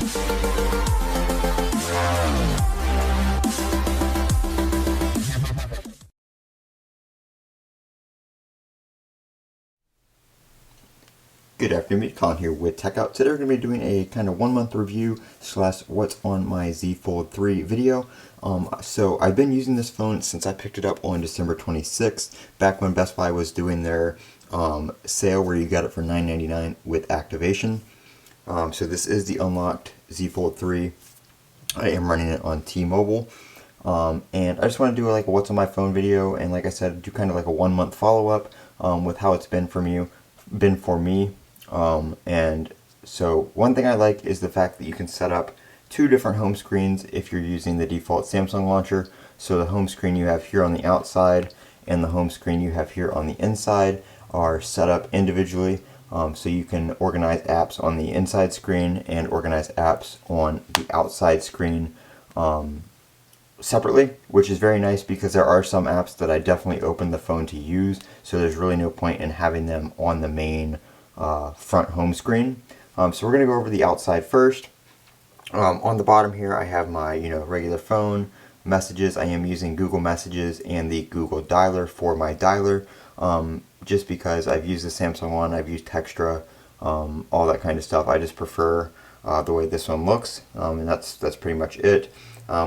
Good afternoon, Colin here with Techout. Today we're going to be doing a kind of 1 month review slash what's on my Z Fold 3 video. So I've been using this phone since I picked it up on December 26th, back when Best Buy was doing their sale where you got it for $9.99 with activation. So this is the unlocked Z Fold 3. I am running it on T-Mobile. And I just want to do like a what's on my phone video, and like I said, do kind of like a 1 month follow-up with how it's been for me. And so one thing I like is the fact that you can set up two different home screens if you're using the default Samsung launcher. So the home screen you have here on the outside and the home screen you have here on the inside are set up individually. So you can organize apps on the inside screen and organize apps on the outside screen separately, which is very nice because there are some apps that I definitely open the phone to use, so there's really no point in having them on the main front home screen. So we're going to go over the outside first. On the bottom here I have my regular phone, messages. I am using Google Messages and the Google Dialer for my dialer, just because I've used the Samsung one, I've used Textra, all that kind of stuff. I just prefer the way this one looks, and that's pretty much it.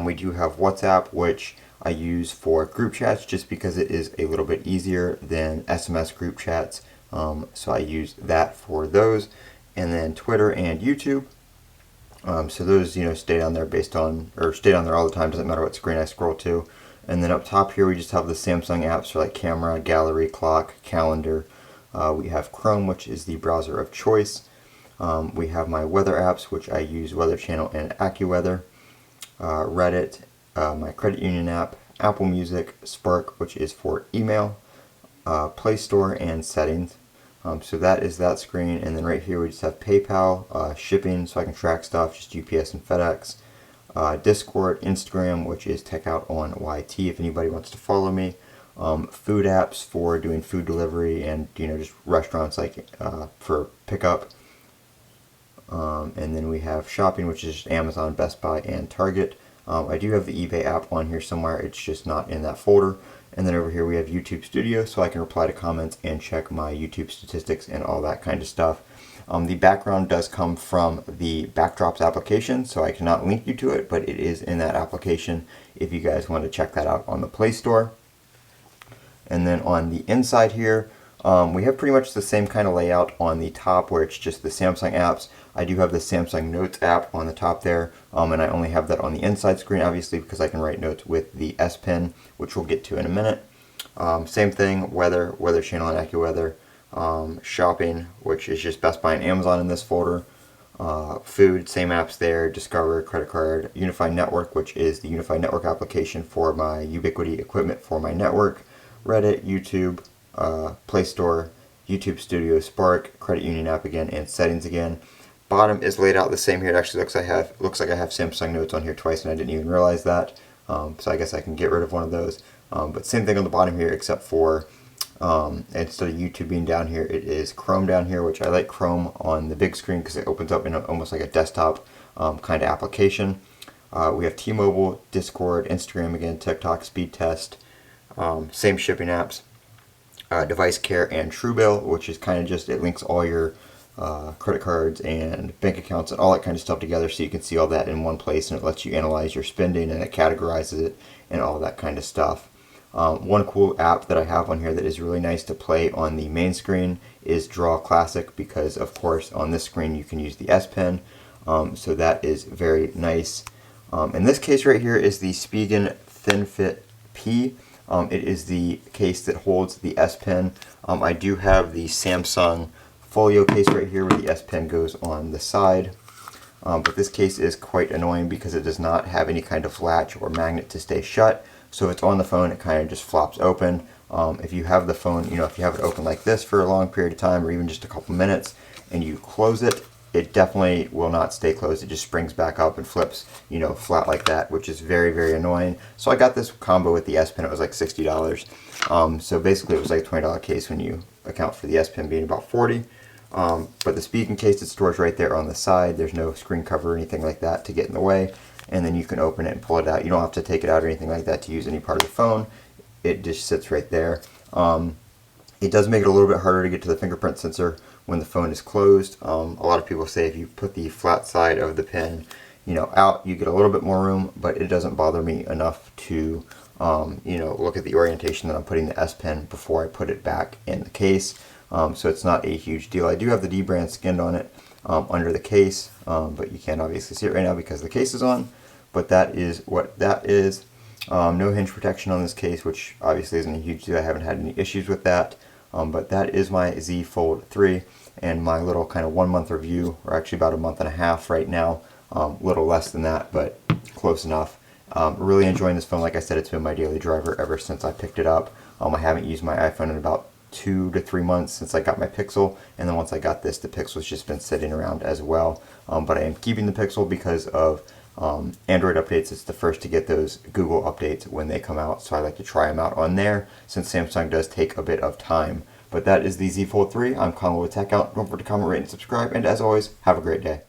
We do have WhatsApp, which I use for group chats just because it is a little bit easier than SMS group chats. So I use that for those. And then Twitter and YouTube. So those, stay down there stay down there all the time. Doesn't matter what screen I scroll to. And then up top here we just have the Samsung apps for like camera, gallery, clock, calendar. We have Chrome, which is the browser of choice. We have my weather apps, which I use Weather Channel and AccuWeather. Reddit, my credit union app, Apple Music, Spark, which is for email, Play Store, and settings. So that is that screen, and then right here we just have PayPal, shipping, so I can track stuff, just UPS and FedEx, Discord, Instagram, which is Techout on YT if anybody wants to follow me, food apps for doing food delivery and just restaurants like for pickup. And then we have shopping, which is just Amazon, Best Buy, and Target. I do have the eBay app on here somewhere, it's just not in that folder. And then over here we have YouTube Studio, so I can reply to comments and check my YouTube statistics and all that kind of stuff. The background does come from the Backdrops application, so I cannot link you to it, but it is in that application if you guys want to check that out on the Play Store. And then on the inside here, we have pretty much the same kind of layout on the top where it's just the Samsung apps. I do have the Samsung Notes app on the top there, and I only have that on the inside screen obviously because I can write notes with the S Pen, which we'll get to in a minute. Same thing, Weather Channel and AccuWeather, shopping, which is just Best Buy and Amazon in this folder, food, same apps there, Discover, credit card, Unified Network, which is the Unified Network application for my Ubiquiti equipment for my network, Reddit, YouTube, Play Store, YouTube Studio, Spark, credit union app again, and settings again. Bottom is laid out the same here. It actually looks like I have Samsung Notes on here twice, and I didn't even realize that. So I guess I can get rid of one of those. But same thing on the bottom here, except for instead of YouTube being down here, it is Chrome down here, which I like Chrome on the big screen because it opens up in almost like a desktop kind of application. We have T-Mobile, Discord, Instagram again, TikTok, speed test, same shipping apps. Device Care and Truebill, which is kind of just, it links all your credit cards and bank accounts and all that kind of stuff together so you can see all that in one place, and it lets you analyze your spending and it categorizes it and all that kind of stuff. One cool app that I have on here that is really nice to play on the main screen is Draw Classic, because of course on this screen you can use the S Pen, so that is very nice. In this case right here is the Spigen ThinFit P. It is the case that holds the S Pen. I do have the Samsung Folio case right here where the S Pen goes on the side. But this case is quite annoying because it does not have any kind of latch or magnet to stay shut. So if it's on the phone, it kind of just flops open. If you have the phone, if you have it open like this for a long period of time or even just a couple minutes and you close it, it definitely will not stay closed. It just springs back up and flips, flat like that, which is very, very annoying. So I got this combo with the S Pen. It was like $60. So basically it was like a $20 case when you account for the S Pen being about $40. But the speaking case, it stores right there on the side. There's no screen cover or anything like that to get in the way. And then you can open it and pull it out. You don't have to take it out or anything like that to use any part of the phone. It just sits right there. It does make it a little bit harder to get to the fingerprint sensor when the phone is closed. A lot of people say if you put the flat side of the pen, out, you get a little bit more room, but it doesn't bother me enough to, look at the orientation that I'm putting the S Pen before I put it back in the case. So it's not a huge deal. I do have the D brand skinned on it under the case, but you can't obviously see it right now because the case is on. But that is what that is. No hinge protection on this case, which obviously isn't a huge deal. I haven't had any issues with that. But that is my Z Fold 3 and my little kind of 1 month review, or actually about a month and a half right now. A little less than that, but close enough. Really enjoying this phone. Like I said, it's been my daily driver ever since I picked it up. I haven't used my iPhone in about 2 to 3 months since I got my Pixel, and then once I got this, the Pixel's just been sitting around as well. But I am keeping the Pixel because of Android updates. It's the first to get those Google updates when they come out, so I like to try them out on there since Samsung does take a bit of time. But that is the Z Fold 3. I'm Colin with Techout. Don't forget to comment, rate, and subscribe, and as always, have a great day.